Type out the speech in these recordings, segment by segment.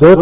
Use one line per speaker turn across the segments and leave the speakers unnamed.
2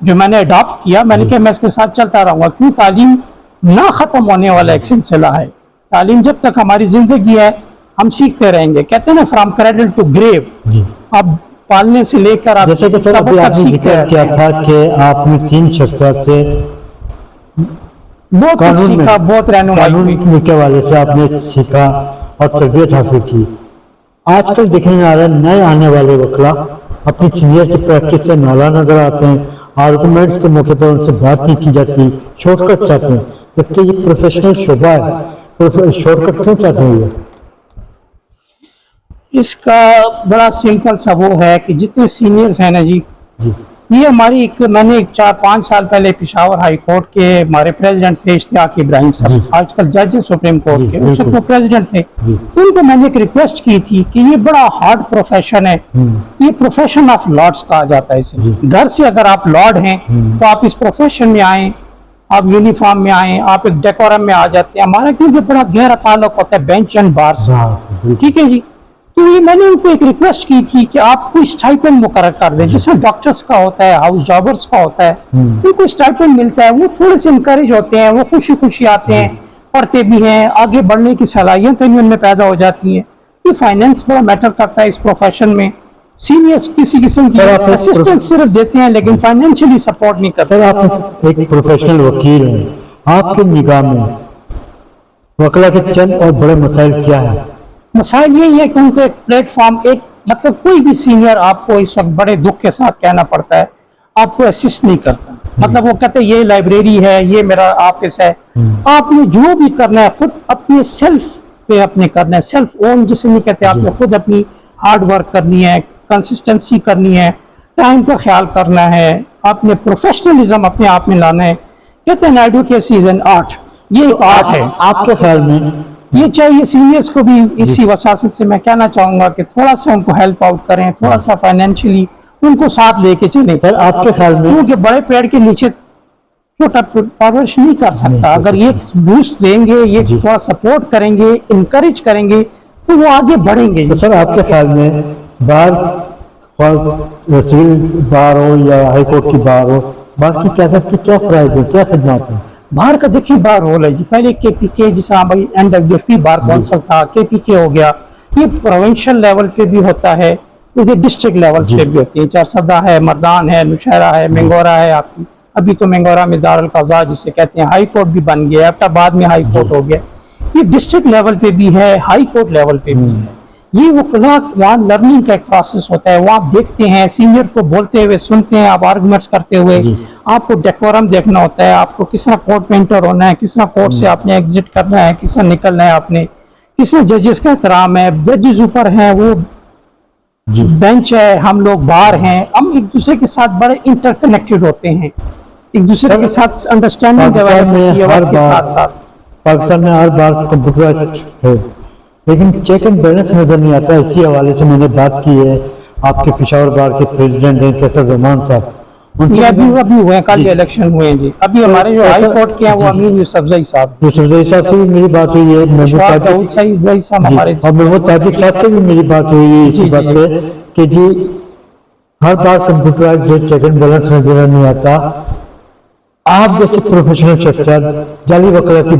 جو میں نے اڈاپٹ کیا, میں نے کہا میں اس کے ساتھ چلتا رہوں گا, کیوں تعلیم نہ ختم ہونے والا ایک سلسلہ ہے. تعلیم جب تک ہماری زندگی ہے ہم سیکھتے رہیں گے. کہتے ہیں نا فرام کریڈل ٹو گریو,
جی
اب پالنے سے لے کر آپ
جیسے کہ سر ابھی آپ نے ذکر کیا تھا کہ آپ نے 3 شخصیات سے
بہت کچھ سیکھا, بہت رہنمائی ہوئی.
قانون کے حوالے سے آپ نے سیکھا اور تربیت حاصل کی. آج کل دیکھنے میں آ رہا ہے نئے آنے والے وکلا اپنی سینئر کی پریکٹس سے نالا نظر آتے ہیں, آرگومنٹس کے موقع پر ان سے بات نہیں کی جاتی, شارٹ کٹ چاہتے ہیں, جبکہ یہ پروفیشنل شعبہ ہے. شارٹ کٹ کیوں چاہتے ہیں یہ؟
اس کا بڑا سمپل سا وہ ہے کہ جتنے سینئرز ہیں نا جی,
جی
یہ ہماری میں نے 4-5 سال پہلے پشاور ہائی کورٹ کے ہمارے پریزیڈنٹ تھے اشتیاق ابراہیم صاحب, آج کل جج ہیں سپریم کورٹ کے, اس وقت وہ پریزیڈنٹ تھے. ان کو میں نے ایک ریکویسٹ کی تھی کہ یہ بڑا ہارڈ پروفیشن ہے, یہ پروفیشن آف لارڈس کہا جاتا ہے اسے. گھر سے اگر آپ لارڈ ہیں تو آپ اس پروفیشن میں آئیں, آپ یونیفارم میں آئیں, آپ ایک ڈیکورم میں آ جاتے ہیں. ہمارا کیونکہ بڑا گہرا تعلق ہوتا ہے بینچ اینڈ بار سے, ٹھیک ہے جی. تو یہ میں نے ان کو ایک ریکویسٹ کی تھی کہ آپ کو اسٹائپنڈ مقرر کر دیں, جس میں ڈاکٹرز کا ہوتا ہے, ہاؤس جابرز کا ہوتا ہے, ان کو اسٹائپنڈ ملتا ہے, وہ تھوڑے سے انکریج ہوتے ہیں, وہ خوشی خوشی آتے ہیں, پڑھتے بھی ہیں, آگے بڑھنے کی صلاحیتیں بھی ان میں پیدا ہو جاتی ہیں. یہ فائنینس بڑا میٹر کرتا ہے اس پروفیشن میں. سینئرز کسی قسم کی اسسٹنس صرف دیتے ہیں لیکن فائنینشلی سپورٹ نہیں کرتے.
سر آپ ایک پروفیشنل وکیل ہیں, آپ کے نگاہ میں وکلا کے چند اور بڑے مسائل کیا ہیں؟
مسائل یہی ہے کہ ان کو ایک پلیٹ فارم, ایک مطلب کوئی بھی سینئر آپ کو اس وقت بڑے دکھ کے ساتھ کہنا پڑتا ہے آپ کو اسسٹ نہیں کرتا. مطلب وہ کہتے ہیں یہ لائبریری ہے, یہ میرا آفس ہے, آپ نے جو بھی کرنا ہے خود اپنے سیلف پہ اپنے کرنا ہے, سیلف اون جسے نہیں کہتے, آپ نے خود اپنی ہارڈ ورک کرنی ہے, کنسسٹنسی کرنی ہے, ٹائم کا خیال کرنا ہے, آپ نے پروفیشنلزم اپنے آپ میں لانا ہے. کہتے ہیں ایڈوکیسی از این آرٹ, یہ ایک آرٹ ہے.
آپ کے خیال میں
یہ چاہیے سینئرز کو بھی اسی وساست سے میں کہنا چاہوں گا کہ تھوڑا سا ان کو ہیلپ آؤٹ کریں, تھوڑا سا فائنینشلی ان کو ساتھ لے کے چلیں.
سر آپ کے خیال میں
کیونکہ بڑے پیڑ کے نیچے چھوٹا پرورش نہیں کر سکتا. اگر یہ بوسٹ دیں گے, یہ تھوڑا سپورٹ کریں گے, انکریج کریں گے تو وہ آگے بڑھیں گے.
تو سر آپ کے خیال میں بار سول بار ہو یا ہائی کورٹ کی بار ہو, بات کی کیسے کیا فرائض ہے, کیا خدمات ہیں؟
باہر کا دیکھیے بار رول ہے جی. پہلے کے پی کے جس طرح NWFP بار کونسل تھا, KPK ہو گیا, یہ پروونشل لیول پہ بھی ہوتا ہے, یہ ڈسٹرکٹ لیول پہ بھی ہوتی ہے. چارسدہ ہے, مردان ہے, نوشہرہ ہے, منگورا ہے آپ کی. ابھی تو منگورا میں دارالقضاء جسے کہتے ہیں ہائی کورٹ بھی بن گیا, ایبٹ آباد میں ہائی کورٹ ہو گیا. یہ ڈسٹرکٹ لیول پہ بھی ہے, ہائی کورٹ لیول پہ بھی ہے. یہ وکلا وہاں لرننگ کا ایک پروسیس ہوتا ہے, وہ آپ دیکھتے ہیں سینئر کو بولتے ہوئے, سنتے ہیں آپ آرگومنٹس کرتے ہوئے, آپ کو ڈیکورم دیکھنا ہوتا ہے, آپ کو کس طرح کورٹ میں انٹر ہونا ہے, کس طرح کورٹ سے آپ نے ایگزٹ کرنا ہے, کس طرح نکلنا ہے, آپ نے کس طرح ججز کا احترام ہے. ججز اوپر ہیں, وہ بینچ ہے, ہم لوگ باہر ہیں, ہم ایک دوسرے کے ساتھ بڑے انٹر کنیکٹڈ ہوتے ہیں, ایک دوسرے کے ساتھ انڈرسٹینڈنگ ڈیولپ ہوتی ہے وقت کے ساتھ ساتھ.
پاکستان میں ہر بار کمپیوٹرائزڈ ہے لیکن چیک اینڈ بیلنس نظر نہیں آتا. اسی حوالے سے میں نے بات کی ہے آپ کے پشاور بار کے پریزیڈنٹ ہیں کیسر زمان صاحب, ان سے
ابھی ہوئے ہیں, کل الیکشن ہوئے ہیں جی. ابھی ہمارے جو ہائی کورٹ کے ہیں وہ امین یوسفزئی صاحب,
یوسفزئی صاحب سے بھی میری بات ہوئی ہے, اور محمود صادق صاحب سے بھی میری بات ہوئی ہے اسی بات پہ کہ جی ہر بار کمپیوٹرائزڈ جو چیک اینڈ بیلنس نظر نہیں آتا. آپ جیسے پروفیشنل شخصیت جعلی وکلا کی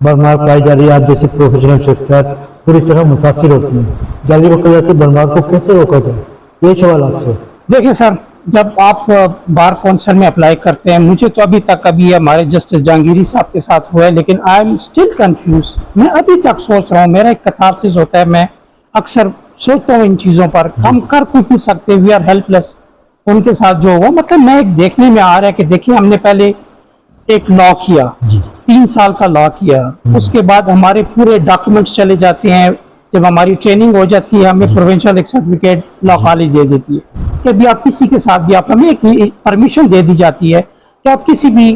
برمار پائی جا رہی ہے, آپ جیسے پروفیشنل شخصیت پوری طرح متاثر ہوتی ہیں, جعلی وکلا کی برمار کو کیسے روکا جائے, یہ سوال آپ سے.
دیکھیں سر, جب آپ بار کونسل میں اپلائی کرتے ہیں, مجھے تو ابھی تک ابھی ہمارے جسٹس جہانگیری صاحب کے ساتھ ہوا ہے, لیکن آئی ایم اسٹل کنفیوز. میں ابھی تک سوچ رہا ہوں, میرا ایک کتھارسس ہوتا ہے, میں اکثر سوچتا ہوں ان چیزوں پر, ہم کر کچھ نہیں سکتے, وی آر ہیلپ لیس. ان کے ساتھ جو ہوا, مطلب میں ایک دیکھنے میں آ رہا ہے کہ دیکھیں ہم نے پہلے ایک لا کیا, 3 سال کا لا کیا, اس کے بعد ہمارے پورے ڈاکومنٹس چلے جاتے ہیں, جب ہماری ٹریننگ ہو جاتی ہے ہمیں پروونشل ایک سرٹیفکیٹ لا کالج دے دیتی ہے کہ ابھی آپ کسی کے ساتھ بھی آپ ہمیں ایک پرمیشن دے دی جاتی ہے کہ آپ کسی بھی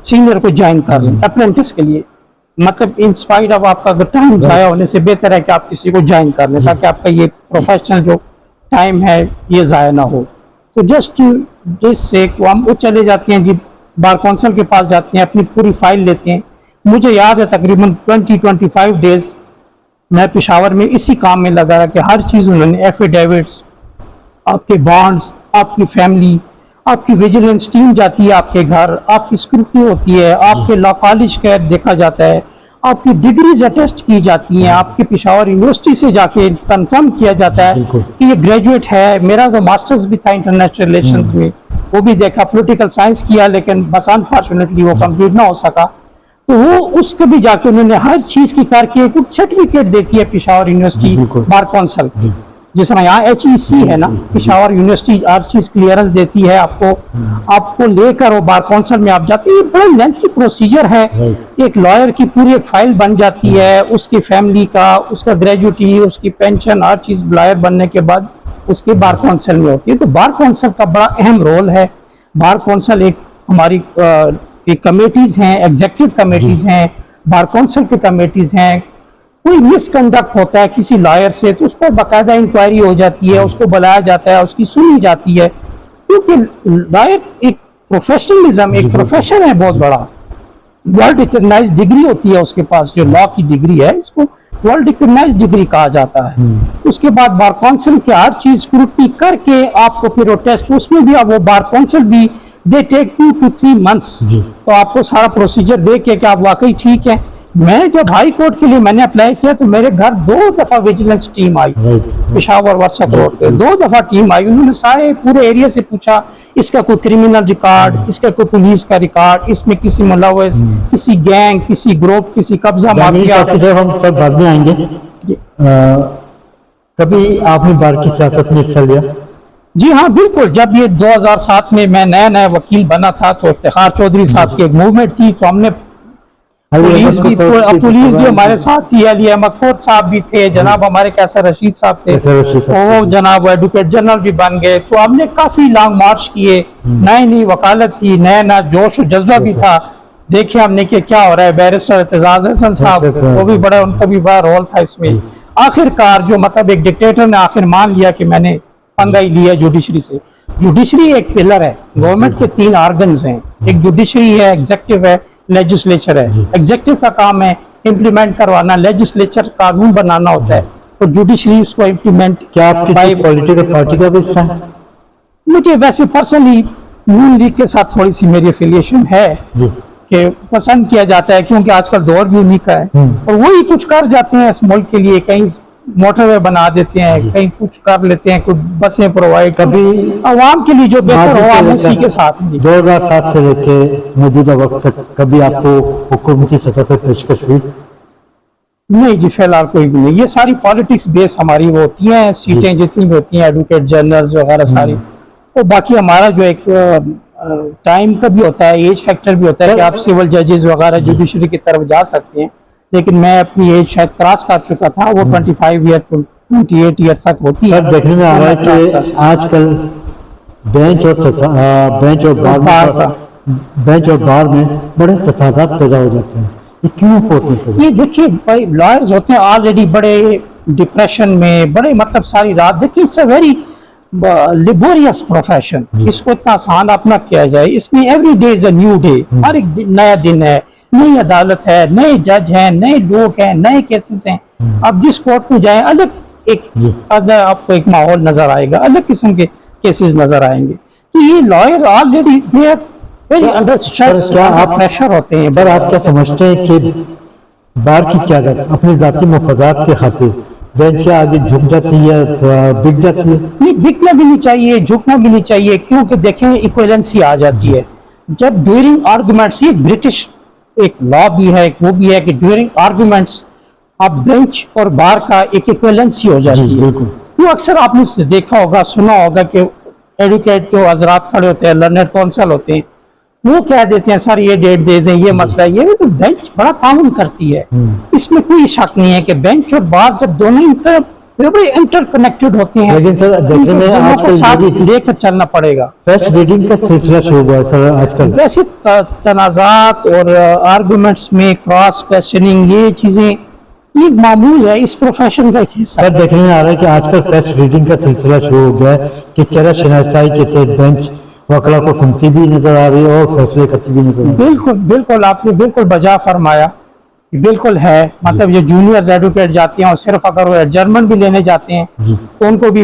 سینئر کو جوائن کر لیں اپرینٹس کے لیے. مطلب انسپائر آف آپ کا اگر ٹائم ضائع ہونے سے بہتر ہے کہ آپ کسی کو جوائن کر لیں تاکہ آپ کا یہ پروفیشنل جو ٹائم ہے یہ ضائع نہ ہو. تو جسٹ جس سے ہم وہ چلے جاتے ہیں جی, بار کونسل کے پاس جاتے ہیں, اپنی پوری فائل لیتے ہیں. مجھے یاد ہے تقریباً 20-25 ڈیز میں پشاور میں اسی کام میں لگا رہا کہ ہر چیز انہوں نے ایفیڈیوٹس, آپ کے بانڈز, آپ کی فیملی, آپ کی ویجیلنس ٹیم جاتی ہے آپ کے گھر، آپ کی اسکروٹنی ہوتی ہے، آپ کے لا کالج کا دیکھا جاتا ہے، آپ کی ڈگریز اٹیسٹ کی جاتی ہیں، آپ کے پشاور یونیورسٹی سے جا کے کنفرم کیا جاتا ہے
بالکل۔
کہ یہ گریجویٹ ہے۔ میرا تو ماسٹرز بھی تھا انٹرنیشنل ریلیشنز میں، وہ بھی دیکھا، پولیٹیکل سائنس کیا، لیکن بس انفارچونیٹلی وہ کمپلیٹ نہ ہو سکا، تو وہ اس کو بھی جا کے انہوں نے ہر چیز کی کر کے کچھ سرٹیفکیٹ دیتی ہے پشاور یونیورسٹی
بالکل۔
بار کونسل، جس طرح یہاں HEC ہے نا، پشاور یونیورسٹی ہر چیز کلیئرنس دیتی ہے آپ کو لے کر وہ بار کونسل میں آپ جاتے ہیں۔ یہ بڑا لینتھی پروسیجر ہے، ایک لائر کی پوری ایک فائل بن جاتی ہے، اس کی فیملی کا، اس کا گریجویٹی، اس کی پینشن، ہر چیز لائر بننے کے بعد اس کے بار کونسل میں ہوتی ہے۔ تو بار کونسل کا بڑا اہم رول ہے۔ بار کونسل ایک ہماری ایک کمیٹیز ہیں، ایگزیکٹو کمیٹیز ہیں، بار کونسل کی کمیٹیز ہیں۔ کوئی مس کنڈکٹ ہوتا ہے کسی لائر سے تو اس پر باقاعدہ انکوائری ہو جاتی ہے، اس کو بلایا جاتا ہے، اس کی سنی جاتی ہے، کیونکہ لائر ایک پروفیشنلزم، ایک پروفیشن ہے بہت بڑا، ورلڈ ریکگنائز ڈگری ہوتی ہے اس کے پاس، جو لا کی ڈگری ہے اس کو ورلڈ ریکگنائز ڈگری کہا جاتا ہے۔ اس کے بعد بار کونسل کی ہر چیز اسکروٹنی کر کے آپ کو پھر وہ ٹیسٹ، اس میں بھی اب وہ بار کونسل بھی دے ٹیک 2 to 3 months، تو آپ کو سارا پروسیجر دیکھ کے کہ آپ واقعی ٹھیک ہیں۔ میں جب ہائی کورٹ کے لیے میں نے اپلائی کیا تو میرے گھر 2 دفعہ ویجیلنس ٹیم آئی، پشاور ورثت روڈ پہ 2 دفعہ ٹیم آئی، انہوں نے سارے پورے ایریا سے پوچھا اس کا کوئی کرمنل ریکارڈ، اس کا کوئی پولیس کا ریکارڈ، اس میں کسی ملوث، کسی گینگ، کسی گروپ، کسی قبضہ مافیا۔
ہم سب بعد میں آئیں گے۔ کبھی آپ نے بار کی سیاست میں حصہ لیا؟
جی ہاں بالکل، جب یہ 2007 میں نیا وکیل بنا تھا تو افتخار چودھری صاحب کی ایک موومنٹ تھی، تو ہم نے پولیس بھی ہمارے ساتھ تھی، علی احمد خور صاحب بھی تھے، جناب ہمارے کیسر رشید صاحب تھے، وہ جناب ایڈوکیٹ جنرل بھی بن گئے، تو ہم نے کافی لانگ مارچ کیے، نئی وکالت تھی، نیا جوش و جذبہ بھی تھا۔ دیکھیں ہم نے کہ کیا ہو رہا ہے، بیرسٹر اعتزاز احسن صاحب وہ بھی بڑا، ان کا بھی بڑا رول تھا اس میں۔ آخر کار جو مطلب ایک ڈکٹیٹر نے آخر مان لیا کہ میں نے پنگا ہی لیا جوڈیشری سے۔ جوڈیشری ایک پلر ہے، گورنمنٹ کے 3 آرگنز ہیں، ایک جوڈیشری ہے، ایگزیکٹو ہے، لیجسلیچر ہے۔ ایگزیکٹو کا کام ہے امپلیمنٹ کروانا، لیجسلیچر قانون بنانا ہوتا ہے، اور جوڈیشری اس کو امپلیمنٹ۔
کیا آپ کسی پولیٹیکل پارٹی کا بھی حصہ ہیں؟
مجھے ویسے پرسنلی نون لیگ کے ساتھ تھوڑی سی میری افیلیشن ہے کہ پسند کیا جاتا ہے، کیونکہ آج کل دور بھی انہی کا ہے، اور وہی کچھ کر جاتے ہیں اس ملک کے لیے، کہیں موٹر وے بنا دیتے ہیں، کہیں کچھ کر لیتے ہیں، کچھ بسیں پرووائڈ،
کبھی
عوام کے لیے جو بہتر ہو ہم اسی کے ساتھ ہیں۔
2007 سے لے کے موجودہ وقت تک کبھی آپ کو حکومتی سطح پر پیشکش ہوئی؟
نہیں جی فی الحال کوئی بھی نہیں، یہ ساری پالیٹکس بیس ہماری وہ ہوتی ہیں، سیٹیں جتنی بھی ہوتی ہیں ایڈوکیٹ جنرلز وغیرہ ساری، اور باقی ہمارا جو ایک ٹائم کا بھی ہوتا ہے، ایج فیکٹر بھی ہوتا ہے کہ آپ سول ججز وغیرہ جوڈیشری کی طرف جا سکتے ہیں، لیکن میں اپنی ایج شاید کراس کر چکا تھا، وہ 25 ایئر 28 ایئر تک ہوتی ہے۔
سر دیکھنے میں آ رہا ہے کہ آج کل بینچ اور بار میں بڑے تصادات پیدا ہو جاتے ہیں، یہ کیوں ہوتے ہیں؟
یہ دیکھیے بھائی لائرز ہوتے ہیں آلریڈی بڑے ڈپریشن میں، بڑے مطلب ساری رات، دیکھیے it's a very laborious profession, اس کو اتنا آسان اپنا کیا جائے، اس میں every day is a new day, ہر ایک نیا دن ہے، نئی عدالت ہے، نئے جج ہیں، نئے لوگ ہیں، نئے کیسز ہیں، آپ جس کورٹ میں جائیں الگ ایک آپ کو ایک ماحول نظر آئے گا، الگ قسم کے کیسز نظر آئیں گے، تو یہ lawyer already they are very under stress, pressure ہوتے ہیں۔
سر آپ کیا سمجھتے ہیں کہ بار کی قیادت اپنے ذاتی مفادات کے خاطر بینچ کے آگے جھک جاتی ہے، بک جاتی ہے؟
نہیں بکنا بھی نہیں چاہیے، جھکنا بھی نہیں چاہیے، کیونکہ دیکھیں ایکویلنسی آ جاتی ہے جب ڈیورنگ آرگومنٹس، یہ برٹش ایک لا بھی ہے، ایک وہ بھی ہے کہ ڈیورنگ آرگومنٹس آپ بینچ اور بار کا ایک ایکویلنسی ہو جاتی ہے۔ تو اکثر آپ نے دیکھا ہوگا، سنا ہوگا کہ ایڈوکیٹ جو حضرات کھڑے ہوتے ہیں، لرنڈ کونسل ہوتے ہیں، وہ کہہ دیتے ہیں سر یہ ڈیٹ دے دیں، یہ مسئلہ ہے، یہ تو بینچ بڑا تعاون کرتی ہے، اس میں کوئی شک نہیں ہے کہ بینچ اور بار جب دونوں ان کا بڑے انٹر کنیکٹڈ ہوتے ہیں،
لیکن سر دیکھنے میں آج کل
ساتھ لے کر چلنا پڑے گا۔
فیس ریڈنگ کا سلسلہ شروع ہوا ہے سر آج کل۔
ویسے تنازعات اور آرگومنٹس میں کراس کویسچننگ یہ چیزیں یہ معمول ہے، اس پروفیشن کا ایک حصہ
سر دیکھنے میں آ رہا ہے کہ آج کل فیس ریڈنگ کا سلسلہ شروع ہو گیا ہے کہ چرہ شناسائی کے تحت بینچ وکلا کو سنتی بھی نظر آ رہی ہے اور فیصلے کرتی بھی نظر آ رہی ہے۔
بالکل بالکل آپ نے بالکل بجا فرمایا، بالکل ہے، مطلب یہ جونیئرز ایڈوکیٹ جاتے ہیں اور صرف اگر وہ ایڈجرمنٹ بھی لینے جاتے ہیں تو ان کو بھی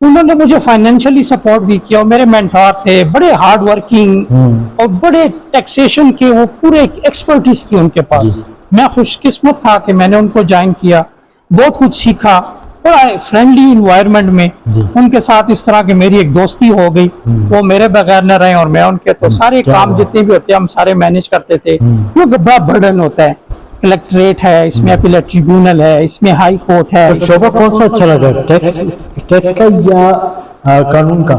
انہوں نے مجھے فائنینشلی سپورٹ بھی کیا اور میرے مینٹور تھے, بڑے ہارڈ ورکنگ اور بڑے ٹیکسیشن کے وہ پورے ایکسپرٹیز تھی ان کے پاس. میں خوش قسمت تھا کہ میں نے ان کو جوائن کیا, بہت کچھ سیکھا, بڑا فرینڈلی انوائرمنٹ میں ان کے ساتھ اس طرح کی میری ایک دوستی ہو گئی. وہ میرے بغیر نہ رہے اور میں ان کے, تو سارے کام جتنے بھی ہوتے ہیں ہم سارے مینیج کرتے تھے, کیونکہ بڑا برڈن ہوتا ہے. کلیکٹریٹ ہے, اس میں اپیلیٹ ٹریبیونل ہے, اس میں ہائی کورٹ ہے.
شعبہ کون سا اچھا لگا, ٹیکس کا یا قانون کا؟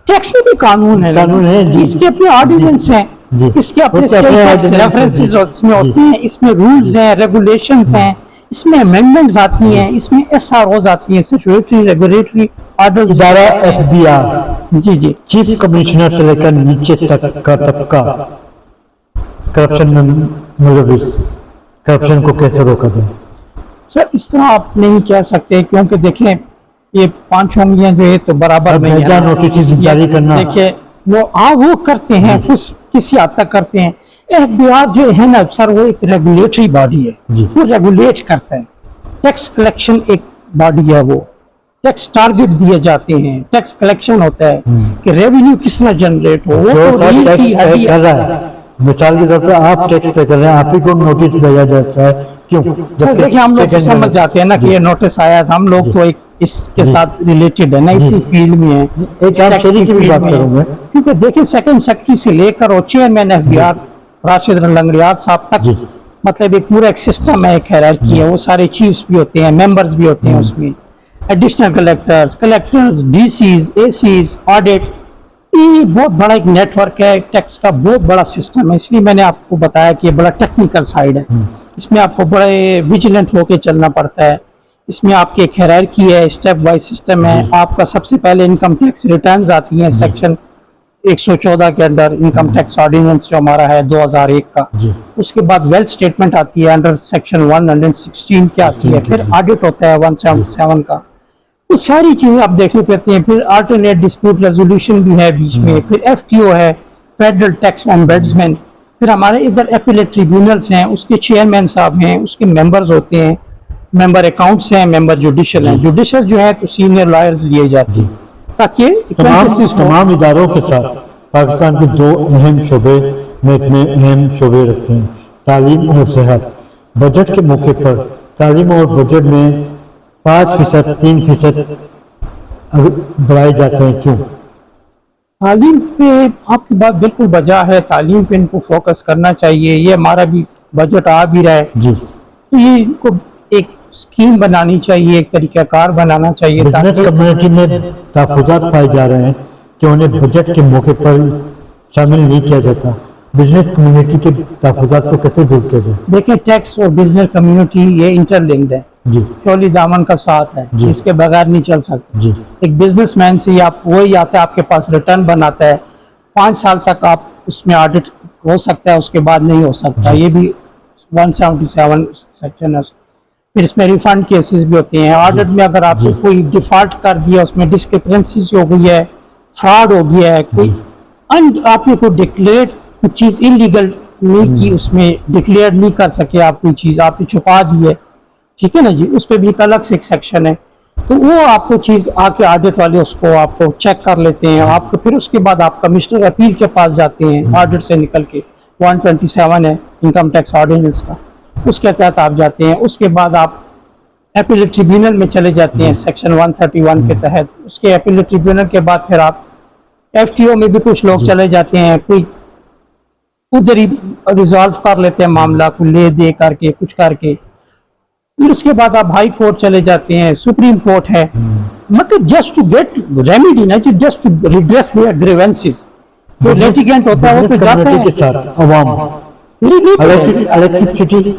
ٹیکس میں بھی قانون ہے, اس کے اپنے آرڈیننس ہیں, اس کے اپنے ریفرنسز اس میں ہوتے ہیں, اس میں رولز ہیں, ریگولیشنز ہیں, اس میں امینڈمنٹس آتی ہیں, اس میں ایس آر اوز آتی ہیں, سیچوریٹری ریگولیٹری آرڈرز.
ادارہ ایف بی آر,
جی
چیف کمشنر سے لے کر نیچے تک کا طبقہ کرپشن میں ملوث, کرپشن کو کیسے روکا جائے؟
سر اس طرح آپ نہیں کہہ سکتے, کیونکہ دیکھیں یہ 5 انگلیاں جو ہے تو برابر نہیں ہے.
نوٹس جاری کرنا,
دیکھیں وہ کرتے ہیں, کسی حد تک کرتے ہیں. ایف بی آر جو ہے نا سر, وہ ایک ریگولیٹری باڈی ہے, وہ ریگولیٹ کرتا ہے. ٹیکس کلیکشن ایک باڈی ہے, وہ ٹیکس ٹارگٹ دیے جاتے ہیں, ٹیکس کلیکشن ہوتا ہے کہ ریونیو کس طرح جنریٹ ہو. وہ تو ریل کی ہڈی ہے.
مثال کے طور پہ آپ ٹیکس پے کر رہے ہیں, آپ ہی کو نوٹس بھیجا جاتا ہے, کیوں؟
سر دیکھیں ہم لوگ سمجھ جاتے ہیں نا کہ یہ نوٹس آیا تھا, ہم لوگ تو ایک اس کے ساتھ ریلیٹڈ ہے نا, اسی فیلڈ میں ہیں.
ایک آپ شریک کی بھی بات کروں گا,
کیونکہ دیکھیں سیکنڈ سیکرٹری سے لے کر اور chairman F B R Rashid Langrial sahib تک, مطلب ایک پورا ایک سسٹم ہے, ایک ہیرارکی ہے. وہ سارے چیفز بھی ہوتے ہیں, ممبرز بھی ہوتے ہیں اس میں, ایڈیشنل کلیکٹرز, ڈی سیز, اے سیز, آڈٹ. یہ بہت بڑا ایک نیٹ ورک ہے, ٹیکس کا بہت بڑا سسٹم ہے. اس لیے میں نے آپ کو بتایا کہ یہ بڑا ٹیکنیکل سائڈ ہے. اس میں آپ کو بڑے ویجیلنٹ ہو کے چلنا پڑتا ہے. اس میں آپ کی ایک ہیرارکی ہے, اسٹیپ وائز سسٹم ہے. آپ کا سب سے پہلے انکم ٹیکس ریٹرنز آتی ہیں سیکشن 114 کے انڈر, انکم ٹیکس آرڈیننس جو ہمارا ہے 2001 کا. اس کے بعد ویلتھ اسٹیٹمنٹ آتی ہے انڈر سیکشن 116 کی آتی ہے. پھر آڈٹ ہوتا ہے 177 کا. وہ ساری چیزیں آپ دیکھنے پڑتی ہیں. پھر آلٹرنیٹ ڈسپیوٹ ریزولوشن بھی ہے بیچ میں. پھر ایف ٹی او ہے, فیڈرل ٹیکس امبیڈسمنٹ. پھر ہمارے ادھر اپیلیٹ ٹریبیونلز ہیں, اس کے چیئرمین صاحب ہیں, اس کے ممبرز ہوتے ہیں, ممبر اکاؤنٹس ہیں, ممبر جوڈیشل ہیں. جوڈیشل جو ہے تو سینئر لائرز لیے جاتے ہیں تاکہ
تمام اداروں کے ساتھ پاکستان کے 2 اہم شعبے میں اپنے اہم شعبے رکھتے ہیں, تعلیم اور صحت. بجٹ کے موقع پر تعلیم اور بجٹ میں 5%, 3% بڑھائے جاتے ہیں, کیوں؟
تعلیم پہ آپ کی بات بالکل بجا ہے, تعلیم پہ ان کو فوکس کرنا چاہیے. یہ ہمارا بھی بجٹ آ بھی رہا ہے, تو یہ ان کو ایک اسکیم بنانی چاہیے, ایک طریقہ کار بنانا چاہیے.
بزنس کمیونٹی میں تحفظات پائے جا رہے ہیں کہ انہیں بجٹ کے موقع پر شامل نہیں کیا جاتا. بزنس کمیونٹی کے تحفظات کو کیسے دور کیا جائے؟
دیکھیں ٹیکس اور بزنس کمیونٹی یہ انٹر لنکڈ ہے, چولی دامن کا ساتھ ہے, اس کے بغیر نہیں چل سکتا. ایک بزنس مین سے وہی آتا ہے آپ کے پاس ریٹرن بناتا ہے, 5 سال تک آپ اس میں آڈٹ ہو سکتا ہے, اس کے بعد نہیں ہو سکتا. یہ بھی 177 سیکشن ہے. پھر اس میں ریفنڈ کیسز بھی ہوتے ہیں. آڈٹ میں اگر آپ کوئی ڈیفالٹ کر دیا, اس میں ڈسکرپنسیز ہو گئی ہے, فراڈ ہو گیا ہے, کوئی آپ نے کوئی ڈکلیئر کچھ چیز انلیگل نہیں کی, اس میں ڈکلیئر نہیں کر سکے آپ کوئی چیز, آپ نے چھپا دی ہے, ٹھیک ہے نا جی, اس پہ بھی ایک الگ سے ایک سیکشن ہے. تو وہ آپ کو چیز آ کے آڈٹ والے اس کو آپ کو چیک کر لیتے ہیں. آپ کو پھر اس کے بعد آپ کمشنر اپیل کے پاس جاتے ہیں, آڈٹ سے نکل کے 127 ہے انکم ٹیکس آرڈیننس کا, اس کے تحت آپ جاتے ہیں. اس کے بعد آپ اپیلیٹ ٹریبیونل میں چلے جاتے ہیں سیکشن 131 کے تحت. اس کے اپیلیٹ ٹریبیونل کے بعد پھر آپ ایف ٹی او میں بھی کچھ لوگ چلے جاتے ہیں, کوئی ادھر ہی ریزالو کر لیتے ہیں معاملہ کو لے دے کر کے, کچھ کر کے. پھر اس کے بعد آپ ہائی کورٹ چلے جاتے ہیں, سپریم کورٹ ہے. مطلب جسٹ ٹو گیٹ ریمیڈی نا, just to redress their grievances. جو لیٹیگنٹ ہوتا ہے وہ پھر جاتا ہے.
عوام الیکٹرسٹی,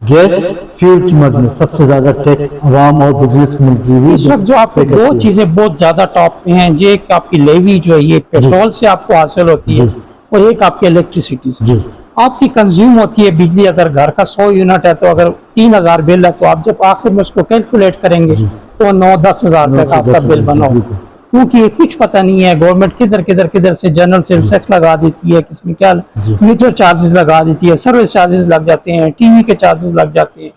گیس, فیول قیمت میں سب سے زیادہ ٹیکس عوام اور بزنس کمیونٹی.
اس وقت جو آپ کو 2 چیزیں بہت زیادہ ٹاپ پہ ہیں, جو ایک آپ کی لیوی جو ہے یہ پیٹرول سے آپ کو حاصل ہوتی ہے, اور ایک آپ کی الیکٹریسٹی سے. آپ کی کنزیوم ہوتی ہے بجلی. اگر گھر کا 100 یونٹ ہے تو اگر 3000 بل ہے, تو آپ جب آخر میں اس کو کیلکولیٹ کریں گے تو 9-10 ہزار تک آپ کا بل بنا ہوگا. کیونکہ کچھ پتہ نہیں ہے گورنمنٹ کدھر سے جنرل سیلز ٹیکس لگا دیتی ہے, کس میں کیا میٹر چارجز لگا دیتی ہے, سروس چارجز لگ جاتے ہیں, ٹی وی کے چارجز لگ جاتے ہیں.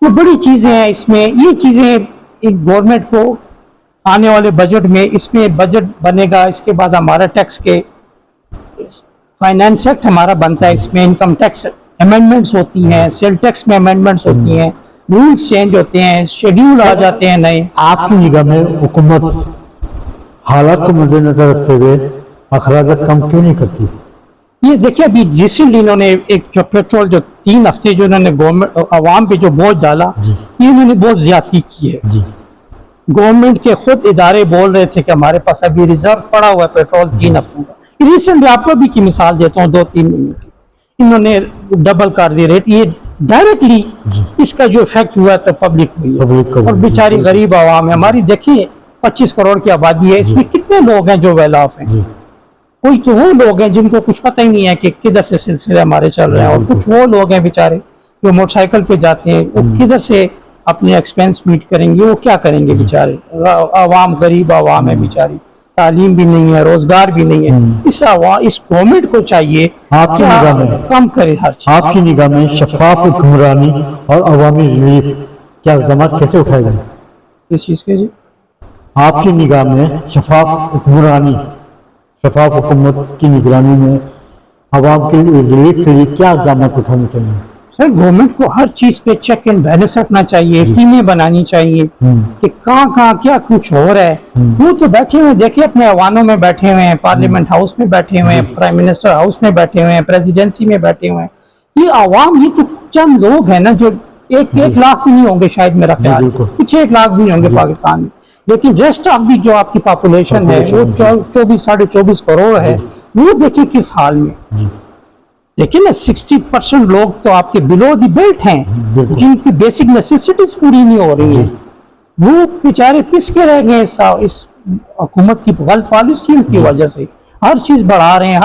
تو بڑی چیزیں ہیں اس میں. یہ چیزیں ایک گورنمنٹ کو آنے والے بجٹ میں اس میں بجٹ بنے گا, اس کے بعد ہمارا ٹیکس کے فائنانس ایکٹ ہمارا بنتا ہے, اس میں انکم ٹیکس امینڈمنٹس ہوتی ہیں, سیل ٹیکس میں امینڈمنٹس ہوتی ہیں, رولز چینج ہوتے ہیں, شیڈیول آ جاتے ہیں نئے.
آپ کی نگاہ میں حکومت حالات کو مد نظر رکھتے ہوئے اخراجات کم کیوں نہیں کرتی؟
یہ دیکھیے ابھی ریسنٹلی انہوں نے ایک جو پیٹرول جو 3 ہفتے جو انہوں نے گورنمنٹ عوام پہ جو بوجھ ڈالا, یہ انہوں نے بہت زیادتی کی ہے. گورنمنٹ کے خود ادارے بول رہے تھے کہ ہمارے پاس ابھی ریزرو پڑا ہوا ہے پیٹرول 3 ہفتوں کا. ریسنٹلی آپ کو بھی کی مثال دیتا ہوں 2-3 مہینے کی, انہوں نے ڈبل کر دی ریٹ. یہ ڈائریکٹلی اس کا جو افیکٹ ہوا تو پبلک ہوئی ہے, اور بیچاری غریب عوام ہے ہماری. دیکھیے 25 کروڑ کی آبادی ہے, اس میں کتنے لوگ ہیں جو ویل آف ہیں؟ کوئی تو وہ لوگ ہیں جن کو کچھ پتہ ہی نہیں ہے کہ کدھر سے سلسلے ہمارے چل رہے ہیں, اور کچھ وہ لوگ ہیں بیچارے جو موٹر سائیکل پہ جاتے ہیں, وہ کدھر سے اپنے ایکسپینس میٹ کریں گے, وہ کیا کریں گے بیچارے. عوام غریب عوام ہے بیچاری, تعلیم بھی نہیں ہے, روزگار بھی نہیں ہے. اس گورنمنٹ کو چاہیے
آپ کی نگاہ میں
کم کرے ہر چیز.
آپ کی نگاہ میں شفاف حکمرانی اور عوامی ریلیف کیا اقدامات کیسے اٹھائے گئے؟
کس چیز کے؟ جی
آپ کی نگاہ میں شفاف حکمرانی, شفاف حکومت کی نگرانی میں عوام کے ریلیف کے لیے کیا اقدامات اٹھانے چاہیے؟
سر گورنمنٹ کو ہر چیز پہ چیک اینڈ بیلنس رکھنا چاہیے, ٹیمیں بنانی چاہیے کہ کہاں کہاں کیا کچھ ہو رہا ہے. وہ تو بیٹھے ہوئے دیکھیں اپنے ایوانوں میں بیٹھے ہوئے ہیں, پارلیمنٹ ہاؤس میں بیٹھے ہوئے ہیں, پرائم منسٹر ہاؤس میں بیٹھے ہوئے ہیں, پریزیڈنسی میں بیٹھے ہوئے ہیں. یہ عوام, یہ تو چند لوگ ہیں نا جو 1 لاکھ بھی نہیں ہوں گے شاید, میرا خیال کچھ 1 لاکھ بھی نہیں ہوں گے پاکستان میں, لیکن ریسٹ آف دی جو آپ کی پاپولیشن ہے وہ 24-24.5 کروڑ ہے. وہ دیکھیں کس حال میں. دیکھیں نا 60% لوگ تو آپ کے بلو دی بیلٹ ہیں جن کی بیسک نیسیسٹیز پوری نہیں ہو رہی ہیں. وہ بیچارے پس کے رہ گئے اس حکومت کی غلط پالیسیوں کی وجہ سے. ہر چیز بڑھا رہے ہیں,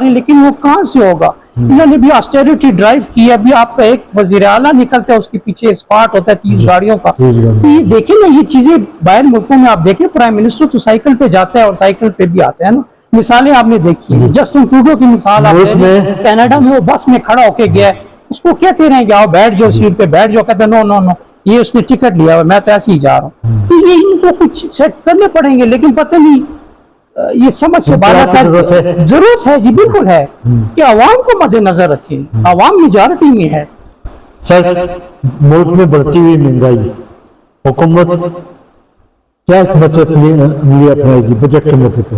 لیکن وہ کہاں سے ہوگا؟ انہوں نے بھی آسٹیریٹی ڈرائیو کی. ابھی آپ کا ایک وزیر اعلیٰ نکلتا ہے, اس کے پیچھے اسکواٹ ہوتا ہے 30 گاڑیوں کا. تو یہ دیکھیں نا, یہ چیزیں باہر ملکوں میں آپ دیکھیں, پرائم منسٹر تو سائیکل پہ جاتا ہے اور سائیکل پہ بھی آتا ہے نا. مثالیں آپ نے دیکھی ہیں, جسٹن ٹروڈو کی مثال آپ لے لیں, کینیڈا میں وہ بس میں کھڑا ہو کے گیا ہے, اس کو کہتے رہے کہ آؤ بیٹھ جاؤ سیٹ پہ بیٹھ جاؤ, کہتے نو نو نو یہ اس نے ٹکٹ لیا ہوا, میں تو ایسے ہی جا رہا ہوں. تو یہ ان کو کچھ سیٹ کرنے پڑیں گے, لیکن پتہ نہیں یہ سمجھ سے باہر ہے. ضرورت ہے جی, بالکل ہے کہ عوام کو مد نظر رکھیں, عوام میجارٹی میں ہے.
سر ملک میں بڑھتی ہوئی مہنگائی, حکومت کیا حکمت عملی اپنائے گی بجٹ کے موقع پہ؟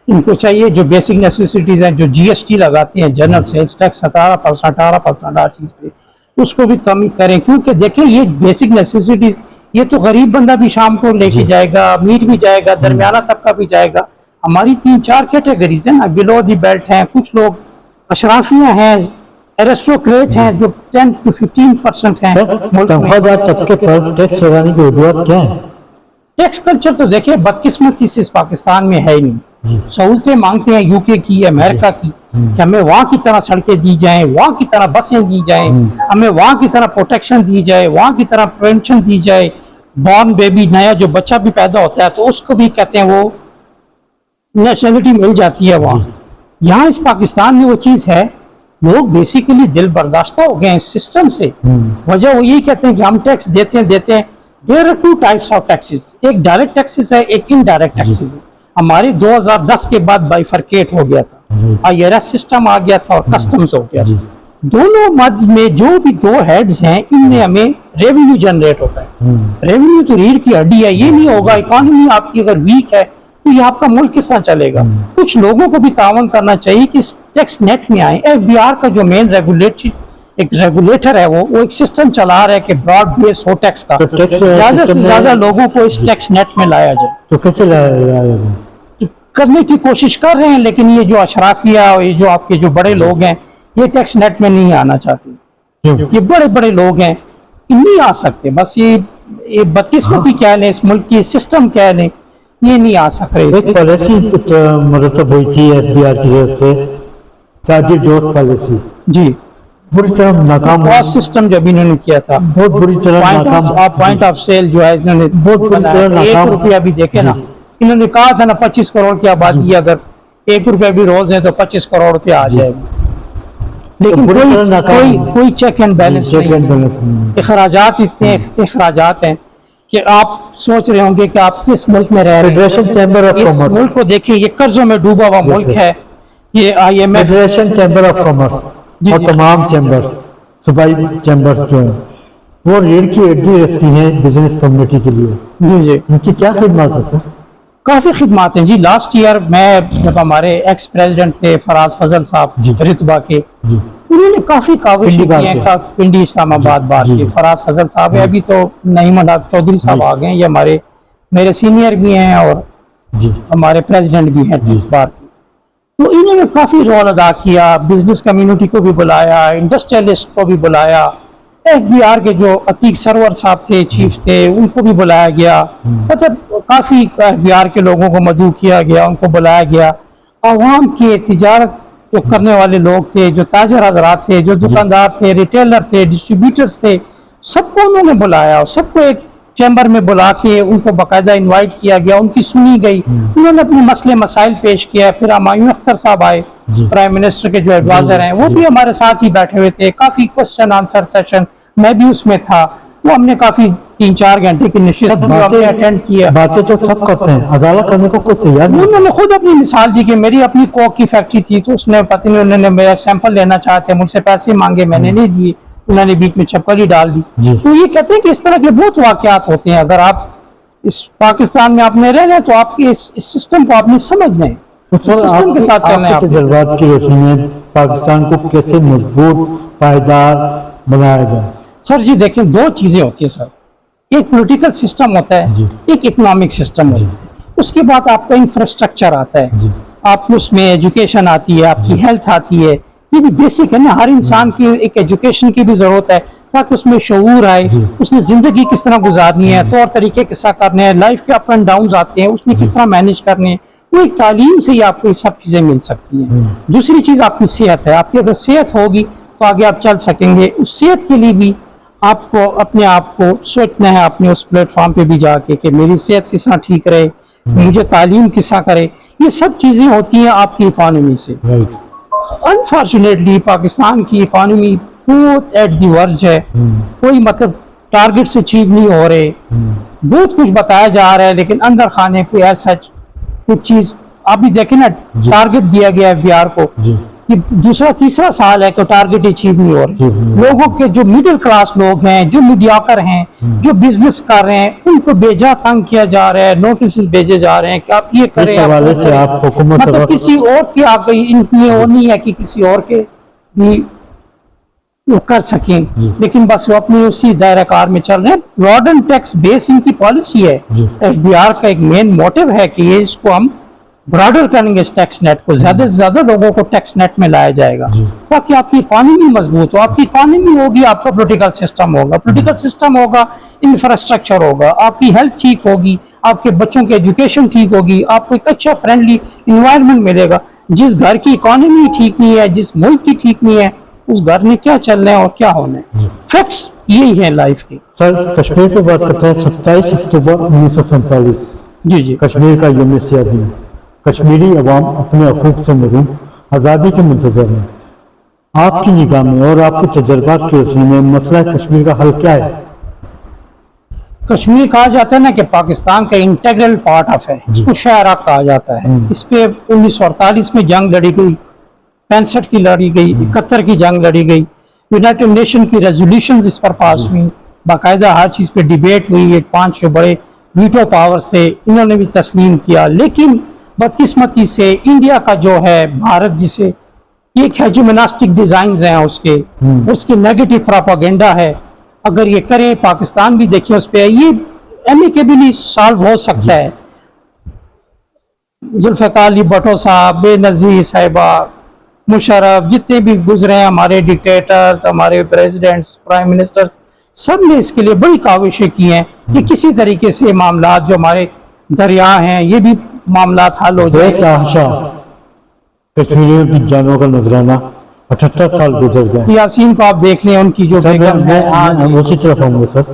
ان کو چاہیے جو بیسک نیسیسٹیز ہیں, جو جی ایس ٹی لگاتے ہیں, جنرل سیلز ٹیکس 18% ہر چیز پہ, اس کو بھی کم کریں. کیونکہ دیکھیں یہ بیسک نیسیسٹیز, یہ تو غریب بندہ بھی شام کو لے کے جائے گا, امیر بھی جائے گا, درمیانہ طبقہ بھی جائے گا. ہماری 3-4 کیٹیگریز ہیں نا, بلو دی بیلٹ ہیں, کچھ لوگ اشرافیہ ہیں, ایرسٹوکریٹ ہیں جو 10-15% ہیں.
تنخواہ دار طبقے پر ٹیکس لگانے کی وجوہات کیا ہیں؟
ٹیکس کلچر تو دیکھیں بدقسمتی سے اس پاکستان میں ہے ہی نہیں. سہولتیں مانگتے ہیں یو کے کی, امریکہ کی, کہ ہمیں وہاں کی طرح سڑکیں دی جائیں, وہاں کی طرح بسیں دی جائیں, ہمیں وہاں کی طرح پروٹیکشن دی جائے, وہاں کی طرح پینشن دی جائے. بورن بیبی, نیا جو بچہ بھی پیدا ہوتا ہے تو اس کو بھی کہتے ہیں وہ نیشنلٹی مل جاتی ہے وہاں. یہاں اس پاکستان میں وہ چیز ہے, لوگ بیسیکلی دل برداشتہ ہو گئے ہیں اس سسٹم سے. وجہ وہ یہی کہتے ہیں کہ ہم ٹیکس دیتے ہیں. There are 2 types of taxes. ایک ڈائریکٹ ٹیکسز ہے, ایک انڈائریکٹ ٹیکسز ہے. ہمارے 2010 کے بعد بائیفرکیٹ ہو گیا تھا, IRS سسٹم آ گیا تھا اور کسٹمز ہو گیا تھا. دونوں مدز میں جو بھی 2 ہیڈز ہیں, ان میں ہمیں ریونیو جنریٹ ہوتا ہے. ریونیو تو ریڑھ کی ہڈی ہے, یہ نہیں ہوگا اکانومی آپ کی اگر ویک ہے تو یہ آپ کا ملک کس طرح چلے گا. کچھ لوگوں کو بھی تعاون کرنا چاہیے کہ اس ٹیکس نیٹ میں آئیں. FBR کا جو مین ریگولیٹر ہے وہ ایک سسٹم چلا رہا ہے کہ براڈ بیس ہو ٹیکس کا, زیادہ سے زیادہ لوگوں کو اس ٹیکس نیٹ میں لایا جائے.
تو کیسے لایا جائے؟
کرنے کی کوشش کر رہے ہیں, لیکن یہ جو اشرافیہ اور یہ جو آپ کے جو بڑے لوگ ہیں یہ ٹیکس نیٹ میں نہیں آنا چاہتے. یہ بڑے بڑے لوگ ہیں, نہیں آ سکتے. بس یہ بدقسمتی کہہ لیں, اس ملک کی سسٹم کہہ لیں, یہ نہیں آ سک رہے.
ایک پالیسی مرتب ہوئی تھی FBR کی طرف سے, تاجر دوست پالیسی,
جی
بری طرح ناکام ہوا.
سسٹم جو ابھی انہوں نے کیا تھا
بہت بری طرح ناکام.
پوائنٹ آف سیل جو ہے انہوں نے
بہت بری طرح ناکام.
1 روپیہ بھی دیکھے نا, انہوں نے کہا تھا نا 25 کروڑ کی آبادی, اگر 1 روپیہ بھی روز ہیں تو 25 کروڑ روپیہ آ جائے گا. لیکن کوئی چیک اینڈ بیلنس نہیں. اخراجات اتنے اخراجات ہیں کہ آپ سوچ رہے ہوں گے کہ آپ کس ملک میں رہ رہے
فیڈریشن چیمبر آف
ہیں. اس
کامرس،
ملک کو دیکھیں، یہ قرضوں میں ڈوبا ہوا ملک
sir.
ہے. یہ IMF
federation chamber of commerce
جی،
اور
جی.
تمام چیمبرز، صوبائی چیمبرز جو ہیں وہ ریڑھ کی ہڈی رکھتی ہیں بزنس کمیونٹی کے لیے.
جی جی
ان کی کیا خدمات ہیں سر؟
کافی خدمات ہیں جی. لاسٹ ایئر میں جب ہمارے ایکس پریزیڈنٹ تھے فراز فضل صاحب
جی.
رتبہ کے،
جی
انہوں نے کافی کاوشیں
پنڈی بار
کی ہیں.
کے.
پنڈی اسلام آباد بار
جی.
کے فراز فضل صاحب ہیں.
جی.
ابھی تو نعیم الحق چودھری صاحب
جی.
آ گئے ہیں. یہ میرے سینئر بھی ہیں اور
جی
ہمارے پریزیڈنٹ بھی ہیں
جی.
اس بار کی. تو انہوں نے کافی رول ادا کیا. بزنس کمیونٹی کو بھی بلایا، انڈسٹریلسٹ کو بھی بلایا. FBR کے جو عتیق سرور صاحب تھے، چیف تھے، ان کو بھی بلایا گیا. مطلب کافی FBR کے لوگوں کو مدعو کیا گیا، ان کو بلایا گیا. عوام کے تجارت جو کرنے والے لوگ تھے، جو تاجر حضرات تھے، جو دکاندار تھے، ریٹیلر تھے، ڈسٹریبیوٹرز تھے، سب کو انہوں نے بلایا اور سب کو ایک چیمبر میں بلا کے ان کو باقاعدہ انوائٹ کیا گیا. ان کی سنی گئی. انہوں نے اپنے مسئلے مسائل پیش کیا. پھر ہمایوں اختر صاحب آئے،
جی.
پرائم منسٹر کے جو ایڈوائزر ہیں، وہ بھی ہمارے ساتھ ہی بیٹھے ہوئے تھے. کافی کوسچن آنسر سیشن، میں بھی اس میں تھا. وہ ہم نے کافی 3-4 گھنٹے کی نشست اٹینڈ کیا.
باتیں تو سب کرتے ہیں، ازالہ کرنے کو کوئی تیار نہیں.
انہوں نے خود اپنی مثال دی کہ میری اپنی کوک کی فیکٹری تھی، تو اس نے پتہ نہیں، انہوں نے میرا سیمپل لینا چاہتے، مجھ سے پیسے مانگے، میں نے نہیں دیے. انہوں نے بیچ میں چپل ہی ڈال دی.
جی.
تو یہ کہتے ہیں کہ اس طرح کے بہت واقعات ہوتے ہیں. اگر آپ اس پاکستان میں آپ نے رہنا ہے تو آپ کے اس سسٹم کو آپ نے سمجھنا ہے،
تو
اس
سر
سسٹم کے ساتھ چلنا ہے
آپ کے
آپ نے.
تجربات کی روشنی میں پاکستان کو کیسے مضبوط پائیدار بنایا جائے؟
سر جی دیکھیں، 2 چیزیں ہوتی ہیں سر. ایک پولیٹیکل سسٹم ہوتا ہے،
جی.
ایک اکنامک سسٹم ہوتا ہے. اس کے بعد آپ کا انفراسٹرکچر آتا ہے.
جی.
آپ کو اس میں ایجوکیشن آتی ہے، آپ کی ہیلتھ آتی ہے. یہ بھی بیسک ہے نا. ہر انسان کی ایک ایجوکیشن کی بھی ضرورت ہے تاکہ اس میں شعور آئے.
جی.
اس نے زندگی کس طرح گزارنی ہے، طور طریقے کس طرح کرنے ہیں، لائف کے اپ اینڈ ڈاؤنز آتے ہیں، اس میں کس طرح مینیج کرنے ہیں. وہ ایک تعلیم سے ہی آپ کو یہ سب چیزیں مل سکتی ہیں. دوسری چیز آپ کی صحت ہے. آپ کی اگر صحت ہوگی تو آگے آپ چل سکیں گے. اس صحت کے لیے بھی آپ کو اپنے آپ کو سوچنا ہے، اپنے اس پلیٹ فارم پہ بھی جا کے کہ میری صحت کس طرح ٹھیک رہے، مجھے تعلیم کس طرح کرے. یہ سب چیزیں ہوتی ہیں آپ کی اکانومی سے.
رائٹ.
انفارچونیٹلی پاکستان کی اکانومی بہت ایٹ دی ورج ہے. کوئی مطلب ٹارگٹ اچیو نہیں ہو رہے. بہت کچھ بتایا جا رہا ہے لیکن اندر خانے کوئی ایسا کچھ چیز آپ بھی دیکھیں نا. ٹارگٹ دیا گیا FBR کو،
جی.
یہ دوسرا تیسرا سال ہے کہ ٹارگٹ اچیو نہیں ہو رہے. لوگوں کے جو مڈل کلاس لوگ ہیں، جو میڈیاکر ہیں، جو بزنس کر رہے ہیں، ان کو بیجا تنگ کیا جا رہا ہے. نوٹسز بھیجے جا رہے ہیں کہ آپ یہ کریں،
اس
آپ
حوالے
وہ
سے
کریں.
آپ حکومت
مطلب کسی اور کی آ گئی، ان میں وہ نہیں ہے کہ کسی اور کے بھی وہ کر سکیں. لیکن بس وہ اپنی اسی دائرہ کار میں چل رہے ہیں. براڈ اینڈ ٹیکس بیس ان کی پالیسی ہے.
جی.
FBR کا ایک مین موٹو ہے کہ یہ اس کو ہم براڈر کریں گے. اس ٹیکس نیٹ کو زیادہ سے زیادہ لوگوں کو ٹیکس نیٹ میں لایا جائے گا تاکہ آپ کی اکانومی مضبوط ہو. آپ کی اکانومی ہوگی، آپ کا پولیٹیکل سسٹم ہوگا. پولیٹیکل سسٹم ہوگا، انفراسٹرکچر ہوگا، آپ کی ہیلتھ ٹھیک ہوگی، آپ کے بچوں کی ایجوکیشن ٹھیک ہوگی، آپ کو ایک اچھا فرینڈلی انوائرمنٹ ملے گا. جس گھر کی اکانومی ٹھیک نہیں ہے، جس ملک کی ٹھیک نہیں ہے، اس گھر میں کیا چلنا ہے اور کیا ہونا ہے. فیکٹس یہی ہیں لائف کی.
سر کشمیر پہ بات کرتے ہیں. 27 اکتوبر 1947
جی جی
کشمیر کا یوم سیاسی ہے. کشمیری عوام اپنے حقوق سے محروم آزادی کے منتظر ہیں. آپ کی نگاہ میں اور آپ کے تجربات کی روشنی میں مسئلہ کشمیر کا حل کیا ہے؟
کشمیر کہا جاتا ہے نا کہ پاکستان کا انٹیگرل پارٹ آف ہے. اس کو شہرہ کہا جاتا ہے. اس پہ 1948 میں جنگ لڑی گئی، 65 کی لڑی گئی، 71 کی جنگ لڑی گئی. یونائٹڈ نیشن کی ریزولوشنز اس پر پاس ہوئی. باقاعدہ ہر چیز پہ ڈیبیٹ ہوئی. 5 جو بڑے ویٹو پاور سے انہوں نے بھی تسلیم کیا. لیکن بدقسمتی سے انڈیا کا جو ہے، بھارت جسے ایک ہیجومناسٹک ڈیزائنز ہیں اس کی نیگیٹو پراپاگینڈا ہے. اگر یہ کرے، پاکستان بھی دیکھیں اس پہ، یہ ایمیکیبلی سالو ہو سکتا ہے. ذوالفقار علی بھٹو صاحب، بے نظیر صاحبہ، مشرف، جتنے بھی گزرے ہیں ہمارے ڈکٹیٹرز، ہمارے پریزیڈنٹس، پرائم منسٹرز، سب نے اس کے لیے بڑی کاوشیں کی ہیں کہ کسی طریقے سے معاملات جو ہمارے دریا ہیں یہ بھی معاملات حل ہو جائیں.
بے تحاشا کشمیریوں کی جانوں کا نذرانہ 78 سال گزر گئے.
یاسین کو آپ دیکھ لیں، ان کی جو
سر
بیگم ہے.
میں اسی طرف آؤں گا سر.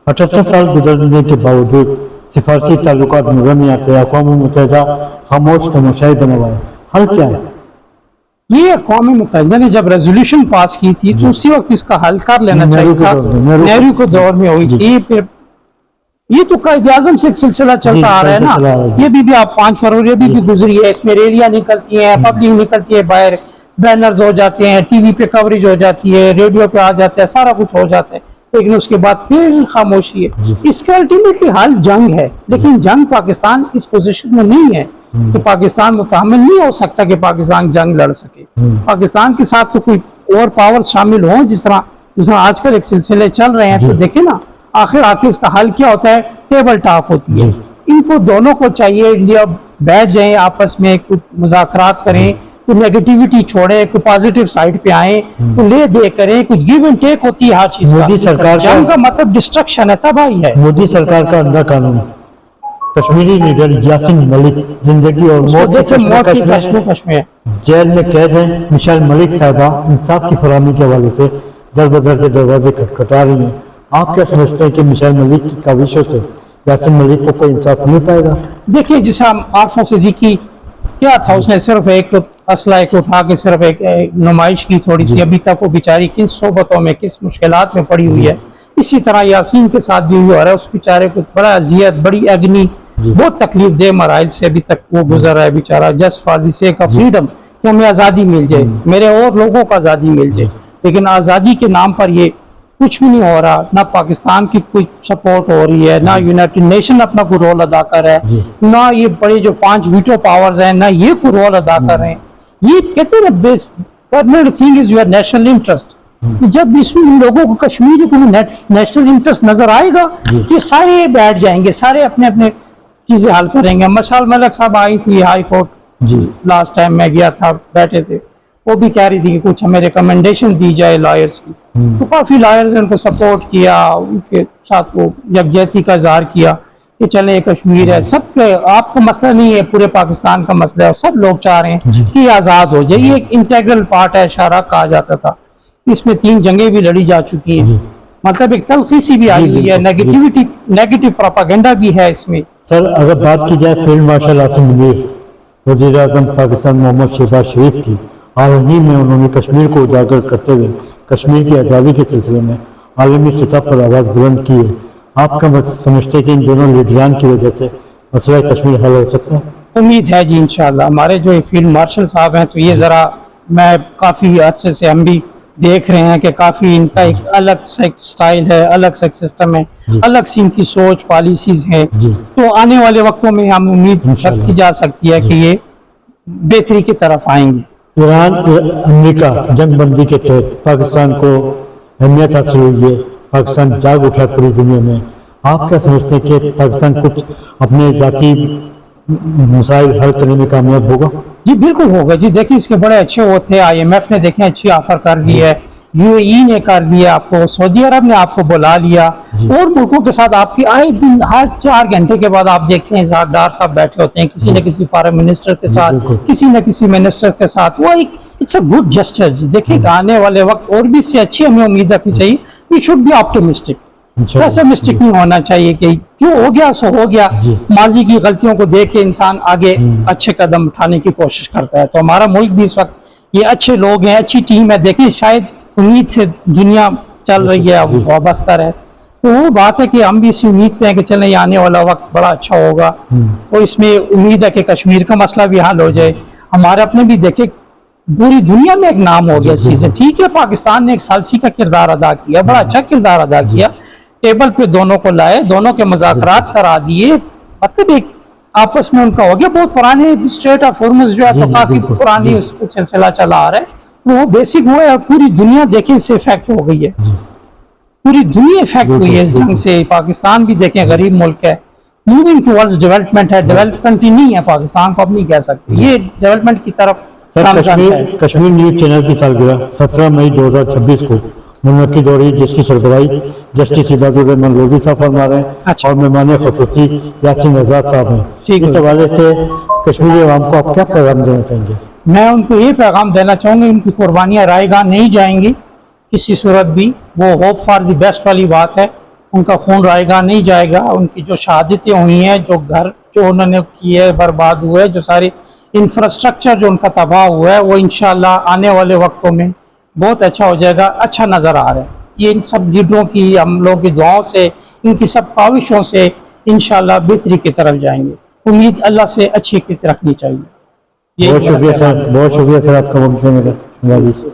78 سال گزرنے کے باوجود سفارشی تعلقات نظر نہیں آتے. اقوام متحدہ خاموش تماشائی بنا ہوا ہے. حل کیا ہے؟
یہ اقوام متحدہ نے جب ریزولوشن پاس کی تھی تو اسی وقت اس کا حل کر لینا چاہیے تھا. نہرو کے دور میں ہوئی تھی. پھر یہ تو قائد اعظم سے ایک سلسلہ چلتا آ رہا ہے
چلا
نا. یہ بھی آپ 5 فروری بھی گزری ہے, اس میں ریلیاں نکلتی ہیں, پبلک نکلتی ہے باہر, بینرز ہو جاتے ہیں, ٹی وی پہ کوریج ہو جاتی ہے, ریڈیو پہ آ جاتا ہے, سارا کچھ ہو جاتا ہے, لیکن اس کے بعد پھر خاموشی ہے. اس کا الٹیمیٹلی حل جنگ ہے, لیکن جنگ پاکستان اس پوزیشن میں نہیں ہے کہ پاکستان متحمل نہیں ہو سکتا کہ پاکستان جنگ لڑ سکے. پاکستان کے ساتھ تو کوئی اور پاور شامل ہوں, جس طرح آج کل ایک سلسلے چل رہے ہیں, تو دیکھیں نا آخر اس کا حل کیا ہوتا ہے, ٹیبل ٹاک ہوتی ہے. ان کو دونوں کو چاہیے انڈیا بیٹھ جائیں, آپس میں کچھ مذاکرات کریں, کوئی نیگیٹیوٹی چھوڑیں, کوئی پازیٹیو سائڈ پہ آئیں, کوئی لے دے کریں, کوئی گیو اینڈ ٹیک ہوتی ہے ہر چیز کا.
مودی سرکار
جنگ کا مطلب ڈسٹرکشن ہے, تباہی ہے.
مودی سرکار کا اندھا قانون, کشمیری لیڈر یاسین ملک زندگی اور موت
دیکھیں موت کی
کشمیر
کشمکش میں
جیل میں قید ہیں. مشال ملک صاحبہ انصاف کی فراہمی کے حوالے سے در بدر کے دروازے کھٹکھٹا رہی ہیں. آپ کیا سمجھتے ہیں کہ مشال ملک کی کاوشوں سے یاسین ملک کو کوئی انصاف مل پائے گا؟
دیکھیں جس عارفہ صدیقی کیا تھا, اس نے صرف ایک اسلحہ ایک اٹھا کے صرف ایک نمائش کی تھوڑی سی, ابھی تک وہ بیچاری کن صحبتوں میں کس مشکلات میں پڑی ہوئی ہے. اسی طرح یاسین کے ساتھ بھی ہوا ہے, اس بیچارے کو بڑا اذیت, بڑی اگنی, بہت تکلیف دہ مراحل سے ابھی تک وہ گزر رہا ہے بیچارہ, just for the sake of freedom, کہ ہمیں آزادی مل جائے, میرے اور لوگوں کو آزادی مل جائے. لیکن آزادی کے نام پر یہ کچھ بھی نہیں ہو رہا, نہ پاکستان کی کوئی سپورٹ ہو رہی ہے, نہ یونائٹڈ نیشن اپنا کوئی رول ادا کر رہا ہے, نہ یہ بڑے جو 5 ویٹو پاورز ہیں, نہ یہ کوئی رول ادا کر رہے ہیں. یہ کہتے ہیں نا permanent thing is your national interest. جب اس میں لوگوں کو کشمیری کو نیشنل انٹرسٹ نظر آئے گا, یہ سارے بیٹھ جائیں گے, سارے اپنے اپنے چیزیں حل کریں گے. مشال ملک صاحب آئی تھی ہائی کورٹ, لاسٹ ٹائم میں گیا تھا, بیٹھے تھے, وہ بھی کہہ رہی تھی کہ کچھ ہمیں ریکمنڈیشن دی جائے لائرز کی. تو کافی لائرز نے ان کو سپورٹ کیا, ان کے ساتھ وہ یکجہتی کا اظہار کیا کہ چلیں یہ کشمیر ہے, سب کے آپ کا مسئلہ نہیں ہے, پورے پاکستان کا مسئلہ ہے, اور سب لوگ چاہ رہے ہیں کہ یہ آزاد ہو جائے. یہ ایک انٹیگرل پارٹ ہے, شارہ کہا جاتا تھا. اس میں 3 جنگیں بھی لڑی جا چکی ہیں, مطلب ایک تلخی سی بھی آئی ہوئی ہے, نیگیٹو پروپاگنڈا بھی ہے اس میں.
سر اگر بات کی جائے فیلڈ مارشل عاصم منیر, وزیر اعظم پاکستان محمد شہباز شریف کی, حال ہی میں انہوں نے کشمیر کو اجاگر کرتے ہوئے کشمیر کی آزادی کے سلسلے میں عالمی سطح پر آواز بلند کی ہے. آپ کا سمجھتے کہ ان دونوں لیڈران کی وجہ سے مسئلہ کشمیر حل ہو سکتا ہے؟
امید ہے جی انشاءاللہ. ہمارے جو فیلڈ مارشل صاحب ہیں, تو یہ ذرا میں کافی عرصے سے ہم بھی دیکھ رہے ہیں کہ کافی ان کا ایک الگ سا سٹائل ہے, الگ سا سسٹم ہے, الگ سی ان کی سوچ پالیسیز ہیں. تو آنے والے وقتوں میں ہم امید رکھ کی جا سکتی ہے کہ یہ بہتری کی طرف آئیں گے.
ایران امریکہ جنگ بندی کے تحت پاکستان کو اہمیت حاصل ہوئی ہے, پاکستان جاگ اٹھا پوری دنیا میں. آپ کیا سمجھتے ہیں کہ پاکستان کچھ اپنے ذاتی مسائل حل کرنے میں کامیاب ہوگا؟
جی بالکل ہوگا جی. دیکھیں اس کے بڑے اچھے وہ تھے, IMF نے دیکھیں اچھی آفر کر دی ہے, UAE نے کر دیا آپ کو, سعودی عرب نے آپ کو بلا لیا, اور ملکوں کے ساتھ آپ کی آئے دن ہر 4 گھنٹے کے بعد آپ دیکھتے ہیں ڈار صاحب بیٹھے ہوتے ہیں, کسی نہ کسی فارن منسٹر کے ساتھ, کسی نہ کسی منسٹر کے ساتھ. وہ ایک اٹس اے گڈ جسچر جی. دیکھیں کہ آنے والے وقت اور بھی اس سے اچھی ہمیں امید رکھنی چاہیے. We should be optimistic, pessimistic نہیں ہونا چاہیے کہ جو ہو گیا سو ہو گیا. ماضی کی غلطیوں کو دیکھ کے انسان آگے اچھے قدم اٹھانے کی کوشش کرتا ہے. تو ہمارا ملک بھی اس وقت یہ اچھے لوگ ہیں, اچھی ٹیم ہے. دیکھیں شاید امید سے دنیا چل رہی ہے, وابستہ ہے. تو وہ بات ہے کہ ہم بھی اسی امید پہ ہیں کہ چلیں یہ آنے والا وقت بڑا اچھا ہوگا. تو اس میں امید ہے کہ کشمیر کا مسئلہ بھی حل ہو جائے. ہمارے اپنے بھی دیکھیں پوری دنیا میں ایک نام ہو گیا اس چیز سے. ٹھیک ہے پاکستان نے ایک ثالثی کا کردار ادا کیا, بڑا اچھا کردار ادا کیا, ٹیبل پہ دونوں کو لائے, دونوں کے مذاکرات کرا دیے, مطلب ایک آپس میں ان کا ہو گیا. بہت پرانے اسٹریٹ آف ہارمز جو ہے تو کافی پرانی اس کا سلسلہ چلا آ رہا ہے. وہ بیسک وہ ہے, پوری دنیا دیکھیں اس سے افیکٹ ہو گئی ہے, پوری دنیا افیکٹ ہوئی ہے اس جنگ سے. پاکستان بھی دیکھیں غریب ملک ہے, موونگ ٹورڈز ڈیولپمنٹ ہے, ڈیولپمنٹ ہی نہیں ہے پاکستان کو, اب نہیں کہہ سکتے یہ ڈیولپمنٹ کی طرف.
کشمیر نیوز چینل کی سالگرہ 17 مئی 2026 کو منعقد ہو رہی, جس کی سربراہی جسٹس عباد الرحمان لودھی صاحب فرما رہے ہیں, اور مہمان خصوصی یاسین آزاد صاحب ہیں. اس حوالے سے کشمیری عوام کو آپ کیا پیغام دینا چاہیں گے؟
میں ان کو یہ پیغام دینا چاہوں گا, ان کی قربانیاں رائے گاہ نہیں جائیں گی کسی صورت بھی. وہ ہوپ فار دی بیسٹ والی بات ہے, ان کا خون رائے گاہ نہیں جائے گا. ان کی جو شہادتیں ہوئی ہیں, جو گھر جو انہوں نے کی ہے برباد ہوئے, جو ساری انفراسٹرکچر جو ان کا تباہ ہوا ہے, وہ انشاءاللہ آنے والے وقتوں میں بہت اچھا ہو جائے گا. اچھا نظر آ رہا ہے. یہ ان سب لیڈروں کی، ہم لوگوں کی دعاؤں سے، ان کی سب کاوشوں سے انشاءاللہ بہتری کی طرف جائیں گے. امید اللہ سے اچھی کی رکھنی چاہیے.
بہت شکریہ سر، بہت شکریہ سر آپ کا وقت دینے کا.